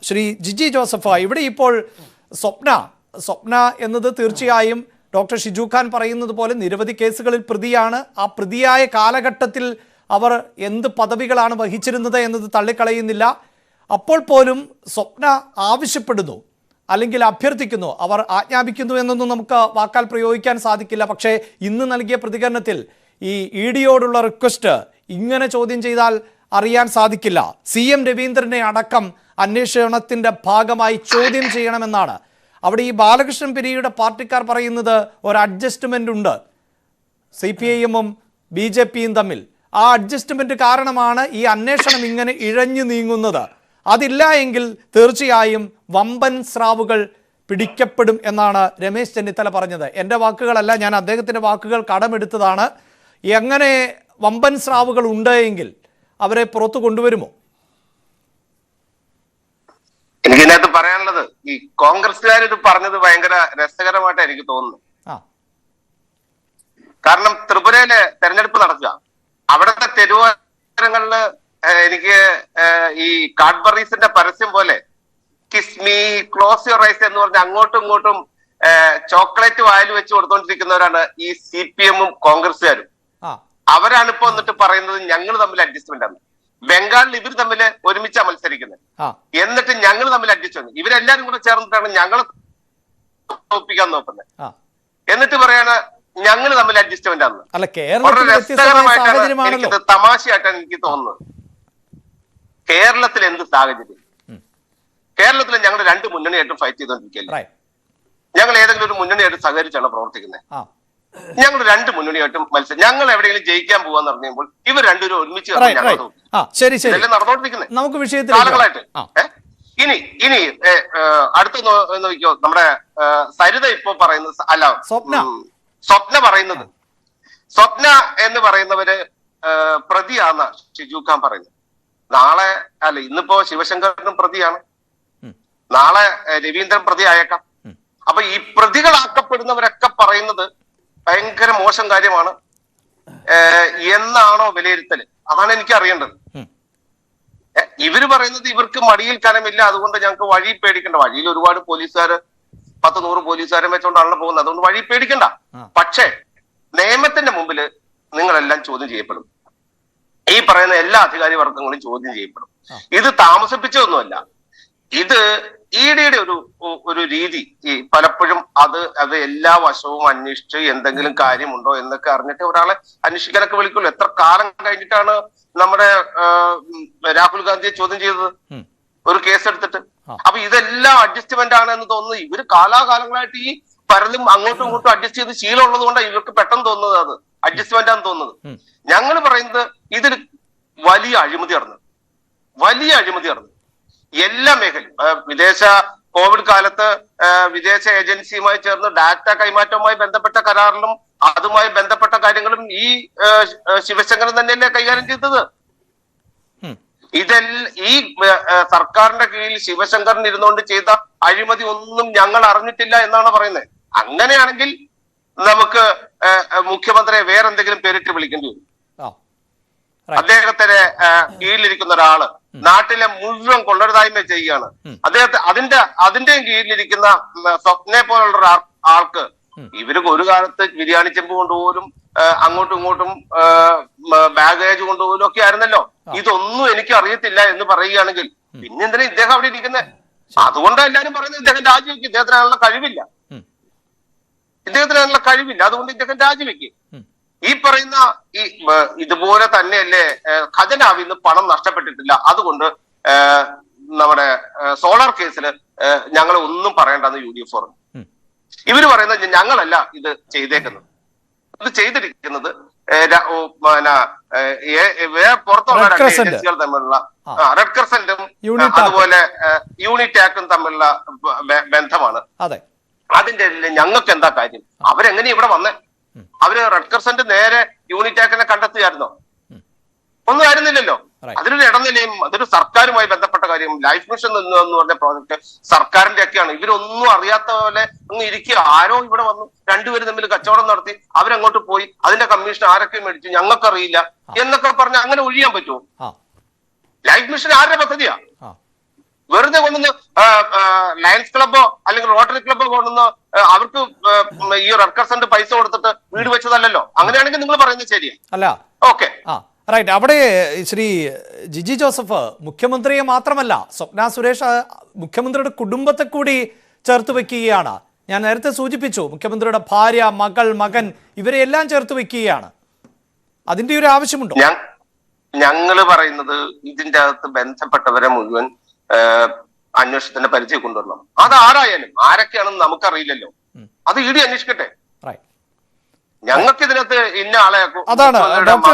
Shri Jiji Joseph, ഇവിടെ ഇപ്പോൾ സ്വപ്ന എന്നത് തീർച്ചയായും ഡോക്ടർ ഷിജു ഖാൻ പറയുന്നത് പോലെ നിരവധി കേസുകളിൽ പ്രതിയാണ്. ആ പ്രതിയായ കാലഘട്ടത്തിൽ അവർ എന്ത് പദവികളാണ് വഹിച്ചിരുന്നത് എന്നത് തള്ളിക്കളയുന്നില്ല. അപ്പോൾ പോലും സ്വപ്ന ആവശ്യപ്പെടുന്നു, അല്ലെങ്കിൽ അഭ്യർത്ഥിക്കുന്നു, അവർ ആജ്ഞാപിക്കുന്നു എന്നൊന്നും നമുക്ക് വാക്കാൽ പ്രയോഗിക്കാൻ സാധിക്കില്ല. പക്ഷേ ഇന്ന് നൽകിയ പ്രതികരണത്തിൽ ഈ ഇഡിയോടുള്ള റിക്വസ്റ്റ് ഇങ്ങനെ ചോദ്യം ചെയ്താൽ അറിയാൻ സാധിക്കില്ല. CM രവീന്ദ്രനെ അടക്കം അന്വേഷണത്തിൻ്റെ ഭാഗമായി ചോദ്യം ചെയ്യണമെന്നാണ്. അവിടെ ഈ ബാലകൃഷ്ണൻ പെരിയയുടെ പാർട്ടിക്കാർ പറയുന്നത് ഒരു അഡ്ജസ്റ്റ്മെൻ്റ് ഉണ്ട് CPIM-ഉം BJP-യും തമ്മിൽ. ആ അഡ്ജസ്റ്റ്മെൻറ്റ് കാരണമാണ് ഈ അന്വേഷണം ഇങ്ങനെ ഇഴഞ്ഞു നീങ്ങുന്നത്. അതില്ല എങ്കിൽ തീർച്ചയായും വമ്പൻ സ്രാവുകൾ പിടിക്കപ്പെടും എന്നാണ് രമേശ് ചെന്നിത്തല പറഞ്ഞത്. എൻ്റെ വാക്കുകളല്ല, ഞാൻ അദ്ദേഹത്തിൻ്റെ വാക്കുകൾ കടമെടുത്തതാണ്. എങ്ങനെ വമ്പൻ സ്രാവുകൾ ഉണ്ട് എങ്കിൽ അവരെ പുറത്തു കൊണ്ടുവരുമോ? എനിക്ക് ഇതിനകത്ത് പറയാനുള്ളത്, ഈ കോൺഗ്രസ്സുകാർ ഇത് പറഞ്ഞത് ഭയങ്കര രസകരമായിട്ട് എനിക്ക് തോന്നുന്നു. കാരണം ത്രിപുരയിലെ തെരഞ്ഞെടുപ്പ് നടക്കുക, അവിടുത്തെ തെരുവോരങ്ങളില് എനിക്ക് ഈ കാഡ്ബറീസിന്റെ പരസ്യം പോലെ kiss me, close your eyes എന്ന് പറഞ്ഞ് അങ്ങോട്ടും ഇങ്ങോട്ടും ചോക്ലേറ്റ് വായിൽ വെച്ച് കൊടുത്തോണ്ടിരിക്കുന്നവരാണ് ഈ CPM-ഉം കോൺഗ്രസ്സുകാരും. അവരാണ് ഇപ്പൊ വന്നിട്ട് പറയുന്നത് ഞങ്ങൾ തമ്മിൽ അഡ്ജസ്റ്റ്മെന്റ് ആണ്. ബംഗാളിൽ ഇവർ തമ്മിൽ ഒരുമിച്ചാ മത്സരിക്കുന്നത്, എന്നിട്ട് ഞങ്ങൾ തമ്മിൽ അഡ്ജസ്റ്റ് ആണ്. ഇവരെല്ലാരും കൂടെ ചേർന്നിട്ടാണ് ഞങ്ങളെ തോൽപ്പിക്കാൻ നോക്കുന്നത്. എന്നിട്ട് പറയാണ് ഞങ്ങൾ തമ്മിൽ അഡ്ജസ്റ്റ്മെന്റ് ആണ്. വളരെ രസകരമായിട്ടാണ് എനിക്കിത്, തമാശയായിട്ടാണ് എനിക്ക് തോന്നുന്നത്. കേരളത്തിൽ എന്ത് സാഹചര്യം? കേരളത്തിൽ ഞങ്ങൾ രണ്ട് മുന്നണിയായിട്ടും ഫൈറ്റ് ചെയ്തോണ്ടിരിക്കുകയല്ലേ. ഞങ്ങൾ ഏതെങ്കിലും ഒരു മുന്നണിയായിട്ട് സഹകരിച്ചാണ് പ്രവർത്തിക്കുന്നത്. ഞങ്ങൾ രണ്ട് മുന്നണിയായിട്ടും മത്സരം, ഞങ്ങൾ എവിടെയെങ്കിലും ജയിക്കാൻ പോവാന്ന് പറയുമ്പോൾ ഇവർ രണ്ടുപേരും ഒരുമിച്ച് നടന്നുകൊണ്ടിരിക്കുന്നത് നമുക്ക് വിഷയത്തിൽ കാലങ്ങളായിട്ട്. ഇനി അടുത്ത് നോക്കിയോ, നമ്മുടെ സരിത ഇപ്പൊ പറയുന്നത് അല്ല, സ്വപ്ന പറയുന്നത്, സ്വപ്ന എന്ന് പറയുന്നവര് പ്രതിയാന്ന ഷിജു ഖാൻ പറയുന്നത്. നാളെ അല്ല, ഇന്നിപ്പോ ശിവശങ്കരനും പ്രതിയാണ്, നാളെ രവീന്ദ്രൻ പ്രതി ആയേക്കാം. അപ്പൊ ഈ പ്രതികളാക്കപ്പെടുന്നവരൊക്കെ പറയുന്നത് ഭയങ്കര മോശം കാര്യമാണ് എന്നാണോ വിലയിരുത്തല്? അതാണ് എനിക്ക് അറിയേണ്ടത്. ഇവര് പറയുന്നത് ഇവർക്ക് മടിയിൽ കനമില്ല, അതുകൊണ്ട് ഞങ്ങൾക്ക് വഴി പേടിക്കണ്ട. വഴിയിൽ ഒരുപാട് പോലീസുകാര്, 10-100 പോലീസുകാരെ വെച്ചോണ്ടാണല്ലോ പോകുന്നത്, അതുകൊണ്ട് വഴി പേടിക്കണ്ട. പക്ഷേ നിയമത്തിന്റെ മുമ്പിൽ നിങ്ങളെല്ലാം ചോദ്യം ചെയ്യപ്പെടും. ഈ പറയുന്ന എല്ലാ അധികാരി വർഗങ്ങളും ചോദ്യം ചെയ്യപ്പെടും. ഇത് താമസിപ്പിച്ചതൊന്നുമല്ല. ഇത് ഇഡിയുടെ ഒരു രീതി. ഈ പലപ്പോഴും അത് എല്ലാ വശവും അന്വേഷിച്ച് എന്തെങ്കിലും കാര്യമുണ്ടോ എന്നൊക്കെ അറിഞ്ഞിട്ട് ഒരാളെ അന്വേഷിക്കാനൊക്കെ വിളിക്കുള്ളൂ. എത്ര കാലം കഴിഞ്ഞിട്ടാണ് നമ്മുടെ രാഹുൽ ഗാന്ധിയെ ചോദ്യം ചെയ്തത് ഒരു കേസ് എടുത്തിട്ട്? അപ്പൊ ഇതെല്ലാം അഡ്ജസ്റ്റ്മെന്റ് ആണ് എന്ന് തോന്നുന്നത്. ഇവര് കാലാകാലങ്ങളായിട്ട് ഈ പലതും അങ്ങോട്ടും ഇങ്ങോട്ടും അഡ്ജസ്റ്റ് ചെയ്ത് ശീലമുള്ളത് കൊണ്ടാണ് ഇവർക്ക് പെട്ടെന്ന് തോന്നുന്നത് അത് അഡ്ജസ്റ്റ്മെന്റ് ആണെന്ന് തോന്നുന്നത്. ഞങ്ങൾ പറയുന്നത് ഇതിൽ വലിയ അഴിമതി നടന്നു, വലിയ അഴിമതി നടന്നു എല്ലാ മേഖലയും. വിദേശ കോവിഡ് കാലത്ത് വിദേശ ഏജൻസിയുമായി ചേർന്ന് ഡാറ്റ കൈമാറ്റവുമായി ബന്ധപ്പെട്ട കരാറിലും അതുമായി ബന്ധപ്പെട്ട കാര്യങ്ങളും ഈ ശിവശങ്കരൻ തന്നെയല്ലേ കൈകാര്യം ചെയ്തത്. ഈ സർക്കാരിന്റെ കീഴിൽ ശിവശങ്കരൻ ഇരുന്നുകൊണ്ട് ചെയ്ത അഴിമതി ഒന്നും ഞങ്ങൾ അറിഞ്ഞിട്ടില്ല എന്നാണ് പറയുന്നത്. അങ്ങനെയാണെങ്കിൽ നമുക്ക് മുഖ്യമന്ത്രിയെ വേറെന്തെങ്കിലും പേരിട്ട് വിളിക്കേണ്ടി വരും. അദ്ദേഹത്തിന് കീഴിലിരിക്കുന്ന ഒരാള് നാട്ടിലെ മുഴുവൻ കൊള്ളരുതായ്മ ചെയ്യുകയാണ്. അതിന്റെയും കീഴിലിരിക്കുന്ന സ്വപ്നയെ പോലുള്ള ആൾക്ക് ഇവര് ഒരു കാലത്ത് ബിരിയാണി ചെമ്പ് കൊണ്ടുപോലും അങ്ങോട്ടും ഇങ്ങോട്ടും ബാഗേജ് കൊണ്ടുപോലും ഒക്കെ ആയിരുന്നല്ലോ. ഇതൊന്നും എനിക്ക് അറിയത്തില്ല എന്ന് പറയുകയാണെങ്കിൽ പിന്നെന്തിനാ ഇദ്ദേഹം അവിടെ ഇരിക്കുന്നത്? അതുകൊണ്ട് എല്ലാരും പറയുന്നത് ഇദ്ദേഹം രാജിവെക്കും, ഇദ്ദേഹത്തിനുള്ള കഴിവില്ല, ഇദ്ദേഹത്തിനുള്ള കഴിവില്ല, അതുകൊണ്ട് ഇദ്ദേഹം രാജിവെക്കും. ഈ പറയുന്ന ഇതുപോലെ തന്നെയല്ലേ ഖജനാവിൽ നിന്ന് പണം നഷ്ടപ്പെട്ടിട്ടില്ല, അതുകൊണ്ട് നമ്മുടെ സോളാർ കേസിൽ ഞങ്ങൾ ഒന്നും പറയേണ്ടെന്ന് UDF പറഞ്ഞു. ഇവര് പറയുന്നത് ഞങ്ങളല്ല ഇത് ചെയ്തേക്കുന്നത്, ഇത് ചെയ്തിരിക്കുന്നത് പുറത്തുള്ള രണ്ട് ഏജൻസികൾ തമ്മിലുള്ള റെഡ് ക്രസന്റും അതുപോലെ യൂണിടാക്കും തമ്മിലുള്ള ബന്ധമാണ്. അതിന്റെ ഞങ്ങൾക്ക് എന്താ കാര്യം? അവരെങ്ങനെ ഇവിടെ വന്നേ? അവര് റെഡ് ക്രസന്റ് നേരെ യൂണിടാക്കിനെ കണ്ടെത്തുകയായിരുന്നോ? ഒന്നും ആയിരുന്നില്ലല്ലോ. അതിനൊരു ഇടനിലയും അതൊരു സർക്കാരുമായി ബന്ധപ്പെട്ട കാര്യം. ലൈഫ് മിഷൻ എന്ന് പറഞ്ഞ പ്രോജക്ട് സർക്കാരിന്റെ ഒക്കെയാണ്. ഇവരൊന്നും അറിയാത്ത പോലെ അങ്ങ് ഇരിക്കുക. ആരോ ഇവിടെ വന്നു, രണ്ടുപേരും തമ്മിൽ കച്ചവടം നടത്തി, അവരങ്ങോട്ട് പോയി, അതിന്റെ കമ്മീഷൻ ആരൊക്കെ മേടിച്ചു ഞങ്ങൾക്കറിയില്ല എന്നൊക്കെ പറഞ്ഞ് അങ്ങനെ ഒഴിയാൻ പറ്റുമോ? ലൈഫ് മിഷൻ ആരുടെ പദ്ധതിയാ? വെറുതെ കൊണ്ടുവന്ന് ലയൺസ് ക്ലബ്ബോ അല്ലെങ്കിൽ റോട്ടറി ക്ലബ്ബോ കൊണ്ടുവന്ന് അവർക്ക് ഈ റെഡ് ക്രസന്റ് പൈസ കൊടുത്തിട്ട് വീട് വെച്ചതല്ലല്ലോ. അങ്ങനെയാണെങ്കിൽ നിങ്ങൾ പറയുന്നത് ശരിയാണ്. അല്ല, ഓക്കെ, റൈറ്റ്. അവിടെ ശ്രീ ജിജി ജോസഫ് മുഖ്യമന്ത്രിയെ മാത്രമല്ല, സ്വപ്ന സുരേഷ് മുഖ്യമന്ത്രിയുടെ കുടുംബത്തെ കൂടി ചേർത്ത് വെക്കുകയാണ്. ഞാൻ നേരത്തെ സൂചിപ്പിച്ചു, മുഖ്യമന്ത്രിയുടെ ഭാര്യ, മകൻ ഇവരെ എല്ലാം ചേർത്ത് വെക്കുകയാണ്. അതിന്റെ ഒരു ആവശ്യമുണ്ടോ? ഞങ്ങള് പറയുന്നത് ഇതിന്റെ അകത്ത് ബന്ധപ്പെട്ടവരെ മുഴുവൻ അന്വേഷണത്തിന്റെ പരിചയം കൊണ്ടുവരണം. അത് ആരായാലും ആരൊക്കെയാണെന്ന് നമുക്കറിയില്ലല്ലോ. അത് ഇടി അന്വേഷിക്കട്ടെ. ഞങ്ങൾക്ക് ഇതിനകത്ത് ഇന്ന ആളെ അതാണ് ഡോക്ടർ